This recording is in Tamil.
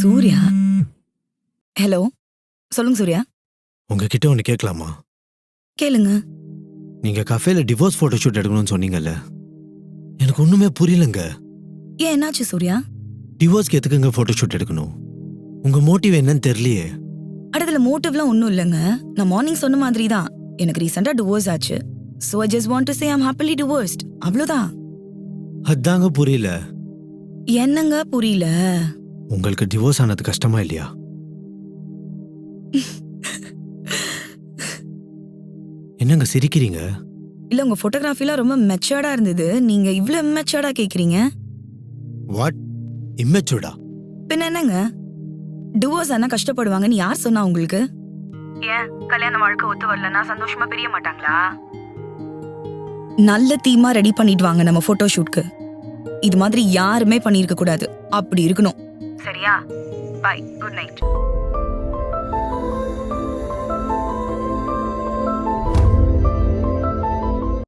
சூர்யா. ஹலோ, சொல்லுங்க சூர்யா. உங்ககிட்ட ஒன்று கேட்கலாமா? கேளுங்க. நீங்க கஃபேல டிவோர்ஸ் போட்டோ ஷூட் எடுக்கணும்னு சொன்னீங்கல்ல, எனக்கு ஒண்ணுமே புரியலங்க. ஏன் என்னாச்சு சூர்யா? டிவோர்ஸ்க்கு எதுக்குங்க போட்டோ ஷூட் எடுக்கணும்? உங்க மோட்டிவ் என்னன்னு தெரியலையே. அடுத்துல மோட்டிவ்லாம் ஒன்றும் இல்லைங்க. நான் மார்னிங் சொன்ன மாதிரி தான். எனக்கு ரீசெண்டாக டிவோர்ஸ் ஆச்சு. So I just want to say I'm happily divorced. அவ்வளோதான். அதாங்க புரியல. என்னங்க புரியல? உங்களுக்கு டிவோர்ஸ் ஆனது கஷ்டமா இல்லையா? என்னங்க சிரிக்கிறீங்க? இல்ல, உங்க போட்டோகிராஃபிலாம் ரொம்ப மெச்சர்டா இருந்தது. நீங்க இவ்ளோ இம்மெச்சர்டா கேக்குறீங்க. வாட்? இம்மெச்சூர்டா? பின்ன என்னங்க? டிவோர்ஸ் ஆனா கஷ்டப்படுவாங்கன்னு யார் சொன்னா உங்களுக்கு? ஏன் கல்யாண வாழ்க்கை ஒத்து வரலன்னா சந்தோஷமா பிரிய மாட்டாங்களா? நல்ல தீமா ரெடி பண்ணிட்டு வாங்க நம்ம போட்டோ ஷூட்க்கு. இது மாதிரி யாருமே பண்ணிருக்க கூடாது. அப்படி இருக்கணும். சரியா? பை. Good night.